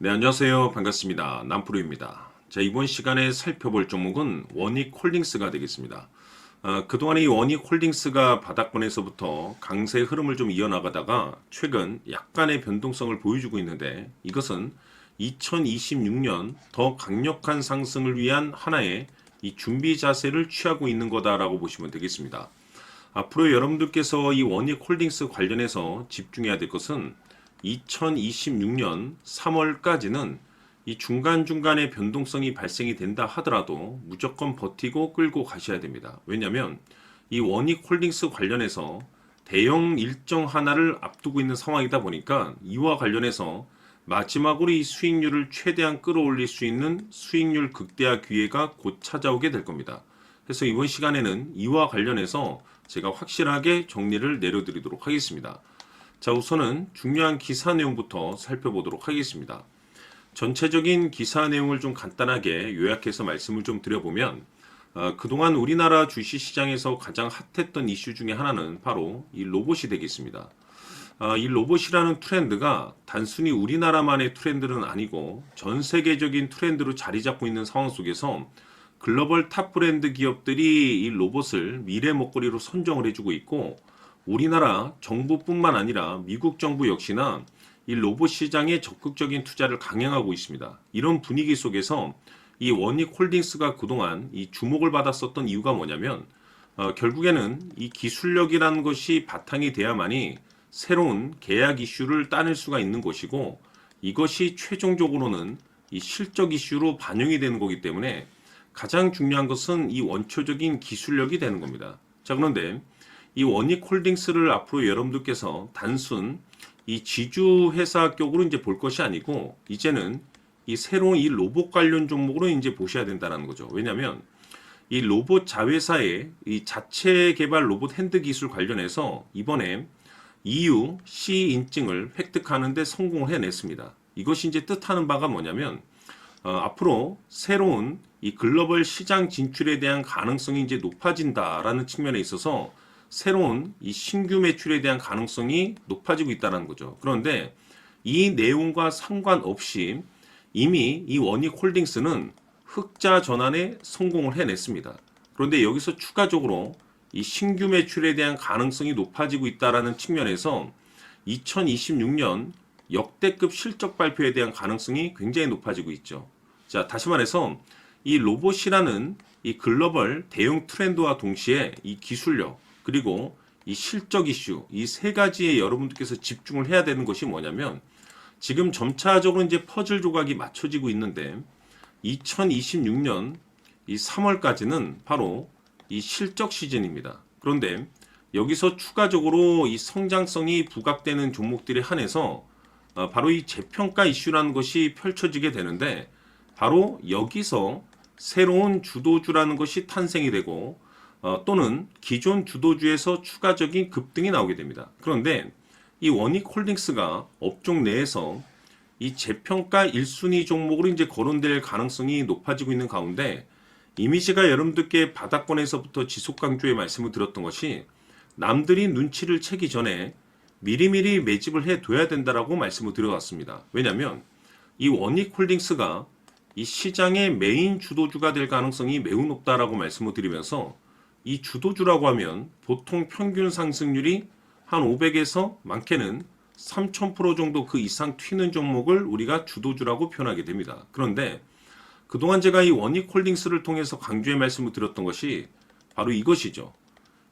네, 안녕하세요. 반갑습니다. 남프로입니다. 자, 이번 시간에 살펴볼 종목은 원익홀딩스가 되겠습니다. 그동안 이 원익홀딩스가 바닥권에서부터 강세 흐름을 좀 이어나가다가 최근 약간의 변동성을 보여주고 있는데 이것은 2026년 더 강력한 상승을 위한 하나의 이 준비 자세를 취하고 있는 거다라고 보시면 되겠습니다. 앞으로 여러분들께서 이 원익홀딩스 관련해서 집중해야 될 것은 2026년 3월까지는 이 중간중간에 변동성이 발생이 된다 하더라도 무조건 버티고 끌고 가셔야 됩니다. 왜냐하면 이 원익홀딩스 관련해서 대형 일정 하나를 앞두고 있는 상황이다 보니까 이와 관련해서 마지막으로 이 수익률을 최대한 끌어올릴 수 있는 수익률 극대화 기회가 곧 찾아오게 될 겁니다. 그래서 이번 시간에는 이와 관련해서 제가 확실하게 정리를 내려드리도록 하겠습니다. 자, 우선은 중요한 기사 내용부터 살펴보도록 하겠습니다. 전체적인 기사 내용을 좀 간단하게 요약해서 말씀을 좀 드려보면 그동안 우리나라 주식시장에서 가장 핫했던 이슈 중에 하나는 바로 이 로봇이 되겠습니다. 이 로봇이라는 트렌드가 단순히 우리나라만의 트렌드는 아니고 전 세계적인 트렌드로 자리 잡고 있는 상황 속에서 글로벌 탑 브랜드 기업들이 이 로봇을 미래 먹거리로 선정을 해주고 있고 우리나라 정부뿐만 아니라 미국 정부 역시나 이 로봇 시장에 적극적인 투자를 강행하고 있습니다. 이런 분위기 속에서 이 원익홀딩스가 그동안 이 주목을 받았었던 이유가 뭐냐면 결국에는 이 기술력이라는 것이 바탕이 돼야만이 새로운 계약 이슈를 따낼 수가 있는 것이고 이것이 최종적으로는 이 실적 이슈로 반영이 되는 거기 때문에 가장 중요한 것은 이 원초적인 기술력이 되는 겁니다. 자, 그런데 이 원익홀딩스를 앞으로 여러분들께서 단순 이 지주 회사 격으로 이제 볼 것이 아니고 이제는 이 새로운 이 로봇 관련 종목으로 이제 보셔야 된다는 거죠. 왜냐하면 이 로봇 자회사의 이 자체 개발 로봇 핸드 기술 관련해서 이번에 EU C 인증을 획득하는 데 성공을 해냈습니다. 이것이 이제 뜻하는 바가 뭐냐면 앞으로 새로운 이 글로벌 시장 진출에 대한 가능성이 이제 높아진다라는 측면에 있어서 새로운 이 신규 매출에 대한 가능성이 높아지고 있다는 거죠. 그런데 이 내용과 상관없이 이미 이 원익홀딩스는 흑자 전환에 성공을 해냈습니다. 그런데 여기서 추가적으로 이 신규 매출에 대한 가능성이 높아지고 있다는 측면에서 2026년 역대급 실적 발표에 대한 가능성이 굉장히 높아지고 있죠. 자, 다시 말해서 이 로봇이라는 이 글로벌 대형 트렌드와 동시에 이 기술력 그리고 이 실적 이슈 이 세 가지에 여러분들께서 집중을 해야 되는 것이 뭐냐면 지금 점차적으로 이제 퍼즐 조각이 맞춰지고 있는데 2026년 이 3월까지는 바로 이 실적 시즌입니다. 그런데 여기서 추가적으로 이 성장성이 부각되는 종목들에 한해서 바로 이 재평가 이슈라는 것이 펼쳐지게 되는데 바로 여기서 새로운 주도주라는 것이 탄생이 되고 또는 기존 주도주에서 추가적인 급등이 나오게 됩니다. 그런데 이 원익홀딩스가 업종 내에서 이 재평가 1순위 종목으로 이제 거론될 가능성이 높아지고 있는 가운데 이미지가 여러분들께 바닥권에서부터 지속 강조의 말씀을 드렸던 것이 남들이 눈치를 채기 전에 미리미리 매집을 해둬야 된다라고 말씀을 드려왔습니다. 왜냐하면 이 원익홀딩스가 이 시장의 메인 주도주가 될 가능성이 매우 높다라고 말씀을 드리면서 이 주도주라고 하면 보통 평균 상승률이 한 500에서 많게는 3000% 정도 그 이상 튀는 종목을 우리가 주도주라고 표현하게 됩니다. 그런데 그동안 제가 이 원익홀딩스를 통해서 강조의 말씀을 드렸던 것이 바로 이것이죠.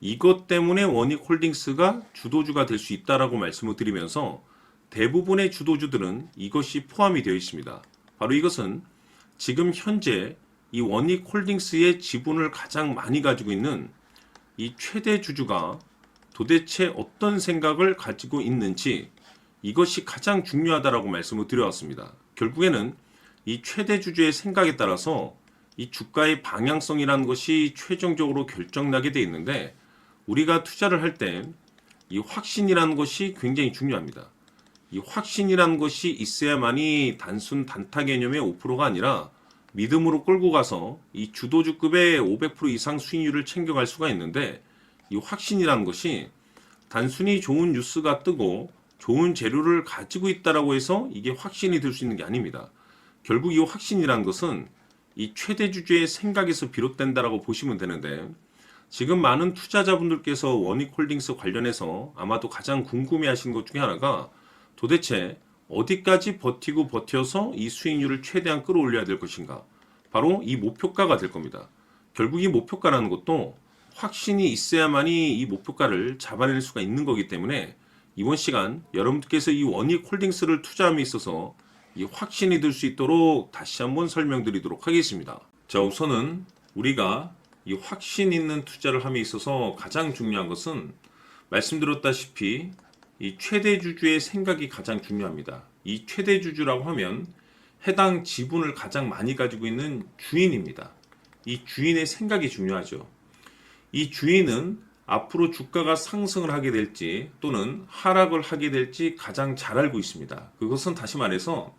이것 때문에 원익홀딩스가 주도주가 될 수 있다라고 말씀을 드리면서 대부분의 주도주들은 이것이 포함이 되어 있습니다. 바로 이것은 지금 현재 이 원익홀딩스의 지분을 가장 많이 가지고 있는 이 최대 주주가 도대체 어떤 생각을 가지고 있는지 이것이 가장 중요하다라고 말씀을 드려왔습니다. 결국에는 이 최대 주주의 생각에 따라서 이 주가의 방향성이라는 것이 최종적으로 결정나게 돼 있는데 우리가 투자를 할 때 이 확신이라는 것이 굉장히 중요합니다. 이 확신이라는 것이 있어야만이 단순 단타 개념의 5%가 아니라 믿음으로 끌고 가서 이 주도주급의 500% 이상 수익률을 챙겨갈 수가 있는데 이 확신이라는 것이 단순히 좋은 뉴스가 뜨고 좋은 재료를 가지고 있다라고 해서 이게 확신이 들 수 있는 게 아닙니다. 결국 이 확신이란 것은 이 최대 주주의 생각에서 비롯된다라고 보시면 되는데, 지금 많은 투자자분들께서 원익홀딩스 관련해서 아마도 가장 궁금해하시는 것 중에 하나가 도대체 어디까지 버티고 버텨서 이 수익률을 최대한 끌어올려야 될 것인가? 바로 이 목표가가 될 겁니다. 결국 이 목표가라는 것도 확신이 있어야만이 이 목표가를 잡아낼 수가 있는 거기 때문에 이번 시간 여러분들께서 이 원익홀딩스를 투자함에 있어서 이 확신이 들 수 있도록 다시 한번 설명드리도록 하겠습니다. 자, 우선은 우리가 이 확신 있는 투자를 함에 있어서 가장 중요한 것은 말씀드렸다시피 이 최대 주주의 생각이 가장 중요합니다. 이 최대 주주라고 하면 해당 지분을 가장 많이 가지고 있는 주인입니다. 이 주인의 생각이 중요하죠. 이 주인은 앞으로 주가가 상승을 하게 될지 또는 하락을 하게 될지 가장 잘 알고 있습니다. 그것은 다시 말해서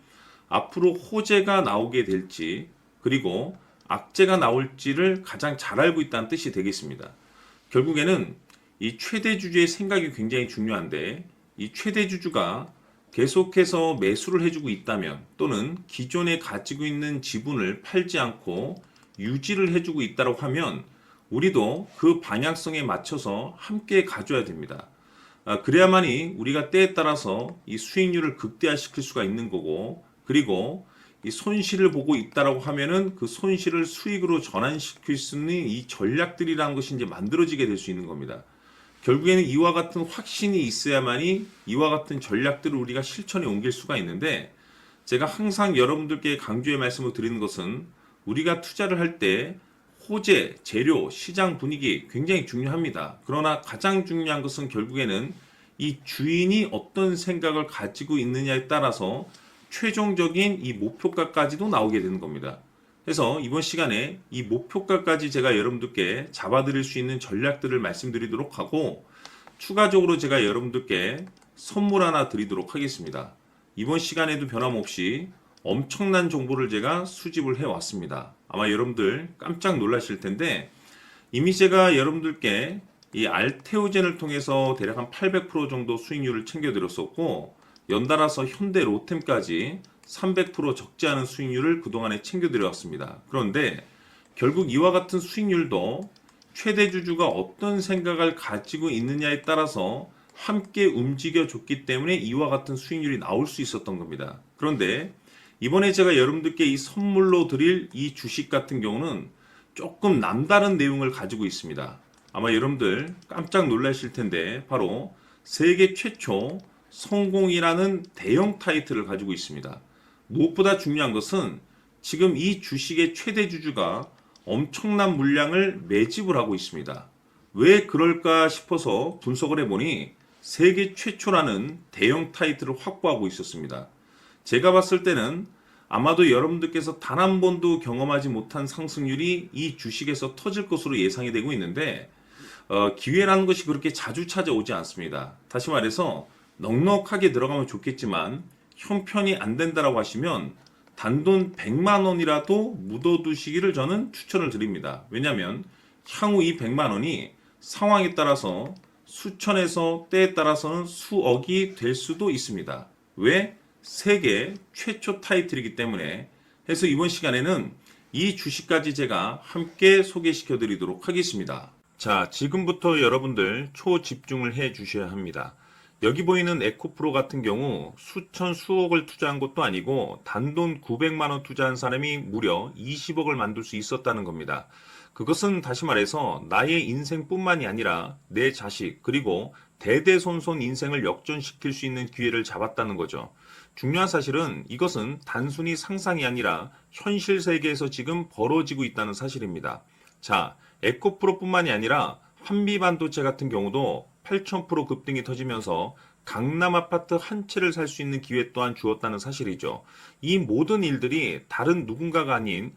앞으로 호재가 나오게 될지 그리고 악재가 나올지를 가장 잘 알고 있다는 뜻이 되겠습니다. 결국에는 이 최대 주주의 생각이 굉장히 중요한데, 이 최대 주주가 계속해서 매수를 해주고 있다면 또는 기존에 가지고 있는 지분을 팔지 않고 유지를 해주고 있다고 하면 우리도 그 방향성에 맞춰서 함께 가져야 됩니다. 그래야만이 우리가 때에 따라서 이 수익률을 극대화시킬 수가 있는 거고, 그리고 이 손실을 보고 있다라고 하면은 그 손실을 수익으로 전환시킬 수 있는 이 전략들이라는 것이 이제 만들어지게 될 수 있는 겁니다. 결국에는 이와 같은 확신이 있어야만이 이와 같은 전략들을 우리가 실천에 옮길 수가 있는데, 제가 항상 여러분들께 강조의 말씀을 드리는 것은 우리가 투자를 할 때 호재, 재료, 시장 분위기 굉장히 중요합니다. 그러나 가장 중요한 것은 결국에는 이 주인이 어떤 생각을 가지고 있느냐에 따라서 최종적인 이 목표가까지도 나오게 되는 겁니다. 그래서 이번 시간에 이 목표가까지 제가 여러분들께 잡아드릴 수 있는 전략들을 말씀드리도록 하고, 추가적으로 제가 여러분들께 선물 하나 드리도록 하겠습니다. 이번 시간에도 변함없이 엄청난 정보를 제가 수집을 해왔습니다. 아마 여러분들 깜짝 놀라실 텐데, 이미 제가 여러분들께 이 알테오젠을 통해서 대략 한 800% 정도 수익률을 챙겨드렸었고, 연달아서 현대 로템까지 300% 적지 않은 수익률을 그동안에 챙겨드려왔습니다. 그런데 결국 이와 같은 수익률도 최대 주주가 어떤 생각을 가지고 있느냐에 따라서 함께 움직여줬기 때문에 이와 같은 수익률이 나올 수 있었던 겁니다. 그런데 이번에 제가 여러분들께 이 선물로 드릴 이 주식 같은 경우는 조금 남다른 내용을 가지고 있습니다. 아마 여러분들 깜짝 놀라실 텐데, 바로 세계 최초 성공이라는 대형 타이틀을 가지고 있습니다. 무엇보다 중요한 것은 지금 이 주식의 최대 주주가 엄청난 물량을 매집을 하고 있습니다. 왜 그럴까 싶어서 분석을 해보니 세계 최초라는 대형 타이틀을 확보하고 있었습니다. 제가 봤을 때는 아마도 여러분들께서 단 한 번도 경험하지 못한 상승률이 이 주식에서 터질 것으로 예상이 되고 있는데, 기회라는 것이 그렇게 자주 찾아오지 않습니다. 다시 말해서 넉넉하게 들어가면 좋겠지만 형편이 안 된다라고 하시면 단돈 100만 원이라도 묻어두시기를 저는 추천을 드립니다. 왜냐하면 향후 이 100만 원이 상황에 따라서 수천에서 때에 따라서는 수억이 될 수도 있습니다. 왜? 세계 최초 타이틀이기 때문에. 해서 이번 시간에는 이 주식까지 제가 함께 소개시켜 드리도록 하겠습니다. 자, 지금부터 여러분들 초집중을 해 주셔야 합니다. 여기 보이는 에코프로 같은 경우 수천 수억을 투자한 것도 아니고 단돈 900만 원 투자한 사람이 무려 20억을 만들 수 있었다는 겁니다. 그것은 다시 말해서 나의 인생뿐만이 아니라 내 자식 그리고 대대손손 인생을 역전시킬 수 있는 기회를 잡았다는 거죠. 중요한 사실은 이것은 단순히 상상이 아니라 현실 세계에서 지금 벌어지고 있다는 사실입니다. 자, 에코프로뿐만이 아니라 한미반도체 같은 경우도 8,000% 급등이 터지면서 강남 아파트 한 채를 살 수 있는 기회 또한 주었다는 사실이죠. 이 모든 일들이 다른 누군가가 아닌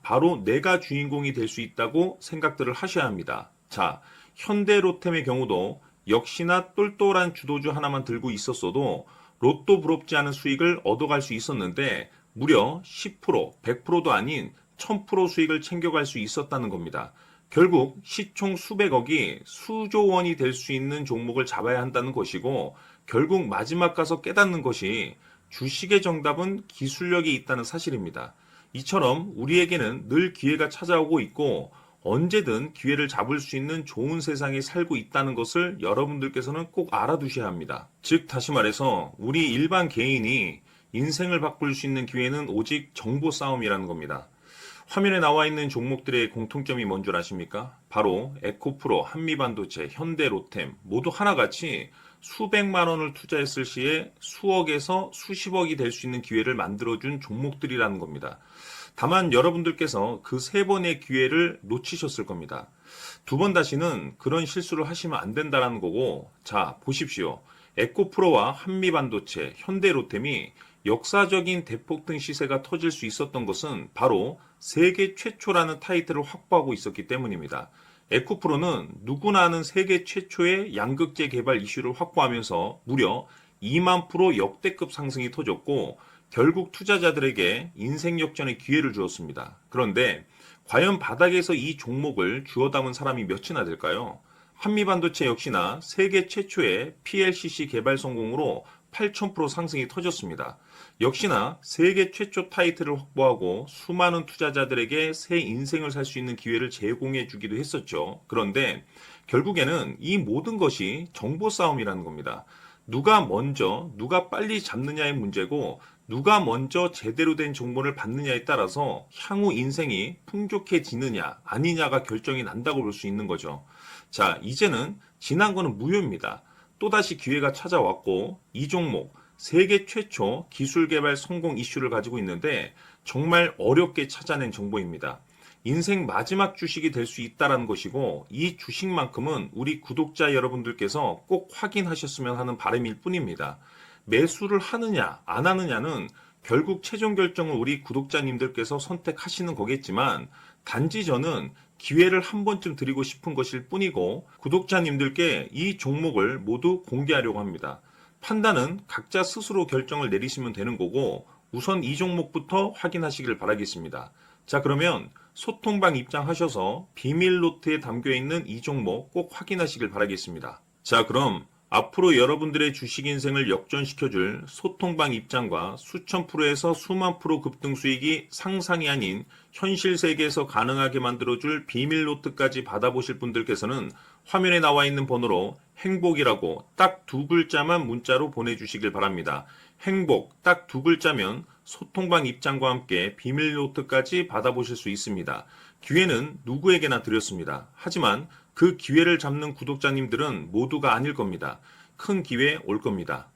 바로 내가 주인공이 될 수 있다고 생각들을 하셔야 합니다. 자, 현대로템의 경우도 역시나 똘똘한 주도주 하나만 들고 있었어도 로또 부럽지 않은 수익을 얻어갈 수 있었는데 무려 10%, 100%도 아닌 1000% 수익을 챙겨갈 수 있었다는 겁니다. 결국 시총 수백억이 수조 원이 될 수 있는 종목을 잡아야 한다는 것이고, 결국 마지막 가서 깨닫는 것이 주식의 정답은 기술력이 있다는 사실입니다. 이처럼 우리에게는 늘 기회가 찾아오고 있고 언제든 기회를 잡을 수 있는 좋은 세상에 살고 있다는 것을 여러분들께서는 꼭 알아두셔야 합니다. 즉, 다시 말해서 우리 일반 개인이 인생을 바꿀 수 있는 기회는 오직 정보 싸움이라는 겁니다. 화면에 나와 있는 종목들의 공통점이 뭔 줄 아십니까? 바로 에코프로, 한미반도체, 현대로템 모두 하나같이 수백만 원을 투자했을 시에 수억에서 수십억이 될 수 있는 기회를 만들어준 종목들이라는 겁니다. 다만 여러분들께서 그 세 번의 기회를 놓치셨을 겁니다. 두 번 다시는 그런 실수를 하시면 안 된다는 거고, 자, 보십시오. 에코프로와 한미반도체, 현대로템이 역사적인 대폭등 시세가 터질 수 있었던 것은 바로 세계 최초라는 타이틀을 확보하고 있었기 때문입니다. 에코프로는 누구나 아는 세계 최초의 양극재 개발 이슈를 확보하면서 무려 2만 프로 역대급 상승이 터졌고 결국 투자자들에게 인생 역전의 기회를 주었습니다. 그런데 과연 바닥에서 이 종목을 주워 담은 사람이 몇이나 될까요? 한미반도체 역시나 세계 최초의 PLCC 개발 성공으로 8,000% 상승이 터졌습니다. 역시나 세계 최초 타이틀을 확보하고 수많은 투자자들에게 새 인생을 살 수 있는 기회를 제공해 주기도 했었죠. 그런데 결국에는 이 모든 것이 정보 싸움이라는 겁니다. 누가 먼저, 누가 빨리 잡느냐의 문제고 누가 먼저 제대로 된 정보를 받느냐에 따라서 향후 인생이 풍족해지느냐 아니냐가 결정이 난다고 볼 수 있는 거죠. 자, 이제는 지난 거는 무효입니다. 또다시 기회가 찾아왔고 이 종목 세계 최초 기술 개발 성공 이슈를 가지고 있는데 정말 어렵게 찾아낸 정보입니다. 인생 마지막 주식이 될 수 있다는 것이고 이 주식만큼은 우리 구독자 여러분들께서 꼭 확인하셨으면 하는 바람일 뿐입니다. 매수를 하느냐 안 하느냐는 결국 최종 결정을 우리 구독자님들께서 선택하시는 거겠지만 단지 저는 기회를 한 번쯤 드리고 싶은 것일 뿐이고 구독자님들께 이 종목을 모두 공개하려고 합니다. 판단은 각자 스스로 결정을 내리시면 되는 거고 우선 이 종목부터 확인하시길 바라겠습니다. 자, 그러면 소통방 입장하셔서 비밀 노트에 담겨 있는 이 종목 꼭 확인하시길 바라겠습니다. 자, 그럼 앞으로 여러분들의 주식 인생을 역전시켜줄 소통방 입장과 수천 프로에서 수만 프로 급등 수익이 상상이 아닌 현실 세계에서 가능하게 만들어줄 비밀 노트까지 받아보실 분들께서는 화면에 나와 있는 번호로 행복이라고 딱 두 글자만 문자로 보내주시길 바랍니다. 행복 딱 두 글자면 소통방 입장과 함께 비밀 노트까지 받아보실 수 있습니다. 기회는 누구에게나 드렸습니다. 하지만 그 기회를 잡는 구독자님들은 모두가 아닐 겁니다. 큰 기회 올 겁니다.